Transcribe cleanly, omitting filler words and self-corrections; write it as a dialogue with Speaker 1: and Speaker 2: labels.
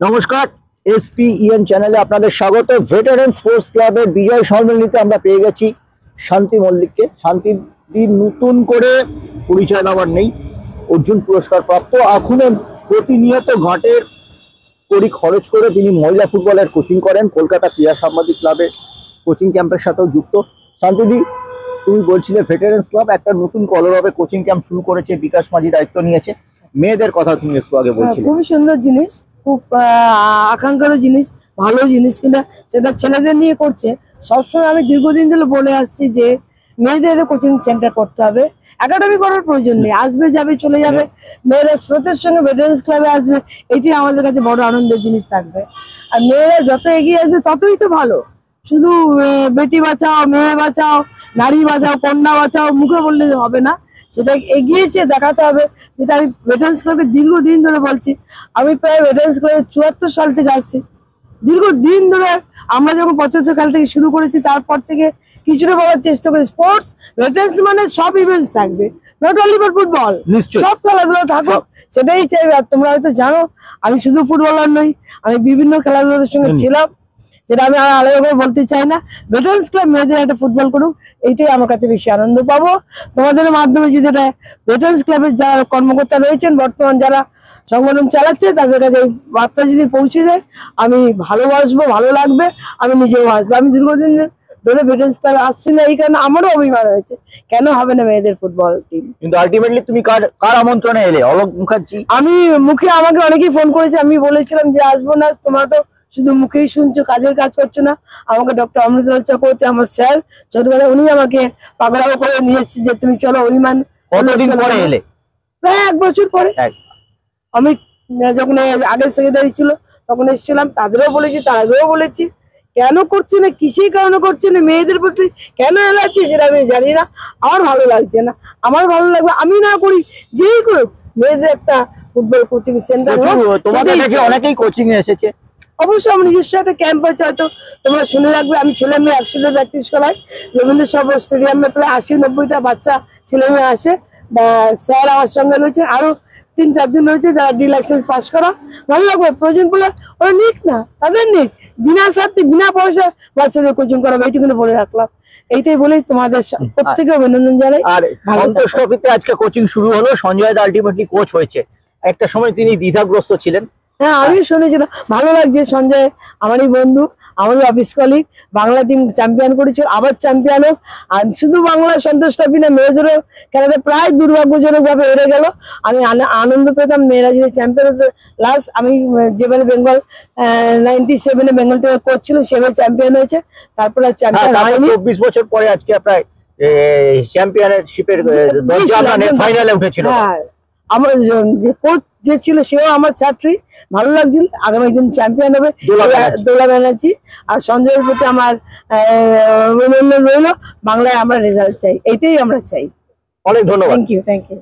Speaker 1: নমস্কার, এসপিইএন চ্যানেলে আপনাদের স্বাগত। ভেটারেন স্পোর্টস ক্লাবের বিজয় সম্মেলনীতে আমরা পেয়ে গেছি শান্তি মল্লিককে। শান্তিদির নতুন করে পরিচয় দেওয়ার নেই, অর্জুন পুরস্কার প্রাপ্ত। এখনো প্রতিনিয়ত ঘাটের কড়ি খরচ করে তিনি মহিলা ফুটবলের কোচিং করেন, কলকাতা ক্রীড়া সাংবাদিক ক্লাবের কোচিং ক্যাম্পের সাথেও যুক্ত। শান্তিদি, তুমি বলছিলে ভেটারেন্স ক্লাব একটা নতুন কলরবে কোচিং ক্যাম্প শুরু করেছে, বিকাশ মাঝি দায়িত্ব নিয়েছে। মেয়েদের কথা তুমি একটু আগে বলছিলে।
Speaker 2: খুবই সুন্দর জিনিস, খুব আকাঙ্ক্ষারও জিনিস, ভালো জিনিস, কিনা সেটা ছেলেদের নিয়ে করছে। সবসময় আমি দীর্ঘদিন ধরে বলে আসছি যে মেয়েদের কোচিং সেন্টার করতে হবে, একাডেমি করার প্রয়োজন নেই। আসবে যাবে চলে যাবে, মেয়েরা স্রোতের সঙ্গে ভেটারেন্স ক্লাবে আসবে, এটি আমাদের কাছে বড় আনন্দের জিনিস থাকবে। আর মেয়েরা যত এগিয়ে আসবে ততই তো ভালো। শুধু বেটি বাঁচাও, মেয়ে বাঁচাও, নারী বাঁচাও, কন্যা বাঁচাও মুখে বললে হবে না, সেটা এগিয়ে এসে দেখাতে হবে। যেটা আমি ভেটারেন্স ক্লাবে দীর্ঘদিন ধরে বলছি। আমি প্রায় ভেটারেন্স ক্লাবে 74 সাল থেকে আসছি। দীর্ঘদিন ধরে আমরা যখন 75 সাল থেকে শুরু করেছি, তারপর থেকে কিছুটা বলার চেষ্টা করি। স্পোর্টস ভেটারেন্স মানে সব ইভেন্টস থাকবে, নট অনলি ফর ফুটবল, সব খেলাধুলা থাকুক, সেটাই চাইবে। আর তোমরা হয়তো জানো আমি শুধু ফুটবলার নই, আমি বিভিন্ন খেলাধুলার সঙ্গে ছিলাম, যেটা আমি আলাদা করে বলতে চাই না। ভেটারেন্স ক্লাব মেয়েদের একটা ফুটবল করুক, এইটাই আমার কাছে বেশি আনন্দ পাবো। তোমাদের মাধ্যমে যদি এটা ভেটারেন্স ক্লাবের যারা কর্মকর্তা রয়েছেন, বর্তমান যারা সংগঠন চালাচ্ছে, তাদের কাছে এই বার্তা যদি পৌঁছে দেয়, আমি ভালোবাসবো, ভালো লাগবে, আমি নিজেও আসবো। আমি দীর্ঘদিন ধরে ভেটারেন্স ক্লাবে আসছি না, এই কারণে আমারও অভিমান হয়েছে, কেন হবে না মেয়েদের ফুটবল টিম।
Speaker 1: কিন্তু আলটিমেটলি তুমি কার আমন্ত্রণে এলে? অলোক মুখার্জি।
Speaker 2: আমি মুখে, আমাকে অনেকেই ফোন করেছে, আমি বলেছিলাম যে আসবো না, তোমরা তো শুধু মুখেই শুনছো, কাজের কাজ করছো না। আমাকে ডক্টর অমৃতলাল চক্রবর্তী, আমার স্যার ছোটবেলায়, উনি আমাকে পাগড়াও করে নিয়ে এসেছে যে তুমি চলো অভিমান।
Speaker 1: কতদিন পরে এলে?
Speaker 2: প্রায় 1 বছর পরে। আমি যখন আগের সেক্রেটারি ছিল তখন এসেছিলাম, তাদেরও বলেছি, তার আগেও বলেছি। কেন করছে না, কিসের কারণে করছে না, মেয়েদের প্রতি কেন এলাচ্ছে সেটা আমি জানি না। আমার ভালো লাগছে না, আমার ভালো লাগবে আমি না করি, যেই করুক মেয়েদের একটা ফুটবল কোচিং সেন্টার হোক।
Speaker 1: তোমাদের কাছে অনেকেই কোচিং এ এসেছে।
Speaker 2: অবশ্যই আমার নিজস্ব একটা ক্যাম্প হয়েছে, হয়তো তোমরা শুনে রাখবে। আমি ছেলে মেয়ে একসাথে প্র্যাকটিস করাই রবীন্দ্র সরোবর স্টেডিয়ামে। প্রায় 80-90টা বাচ্চা ছেলে মেয়ে আসে, স্যার আমার সঙ্গে রয়েছে, আরো 3-4 জন রয়েছে যারা ডি লাইসেন্স পাস করা। ভালো লাগবে, প্রয়োজন পড়লে ওরা নিক না, তাদের নিক, বিনা স্বার্থে বিনা পয়সা বাচ্চাদের কোচিং করাবে, এইটুকুনি বলে রাখলাম। এইটাই বলেই তোমাদের প্রত্যেকে অভিনন্দন জানাই।
Speaker 1: আর সন্তোষ ট্রফিতে আজকে কোচিং শুরু হলো, সঞ্জয় দা আলটিমেটলি কোচ হয়েছে। একটা সময় তিনি দ্বিধাগ্রস্ত ছিলেন।
Speaker 2: হ্যাঁ, আমি শুনেছিলাম, ভালো লাগছে। সঞ্জয় আমারই বন্ধু, আমারই office colleague, Bangla team champion করেছিল, আবার চ্যাম্পিয়ন হোক। আর শুধু বাংলা সন্তোষ ট্রফি না, মেয়েদেরও খেলাটা প্রায় দুর্ভাগ্যজনক ভাবে হেরে গেল। আমি আনন্দ পেতাম মেয়েরা যদি চ্যাম্পিয়ন হতো। লাস্ট আমি যেভাবে বেঙ্গল 97-এ বেঙ্গল টিমের কোচ ছিল, সেভাবে চ্যাম্পিয়ন হয়েছে, তারপরে চ্যাম্পিয়ন হয়নি।
Speaker 1: 24 বছর পরে আজকে প্রায় চ্যাম্পিয়নশিপের ফাইনালে উঠেছিল।
Speaker 2: হ্যাঁ, আমার যে কোচ যে ছিল সেও আমার ছাত্রী, ভালো লাগছিল। আগামী দিন চ্যাম্পিয়ন হবে দোলা ব্যানার্জি। আর সঞ্জয়ের প্রতি আমার অভিনন্দন রইল। বাংলায় আমরা রেজাল্ট চাই, এইটাই আমরা চাই।
Speaker 1: অনেক ধন্যবাদ।
Speaker 2: Thank you.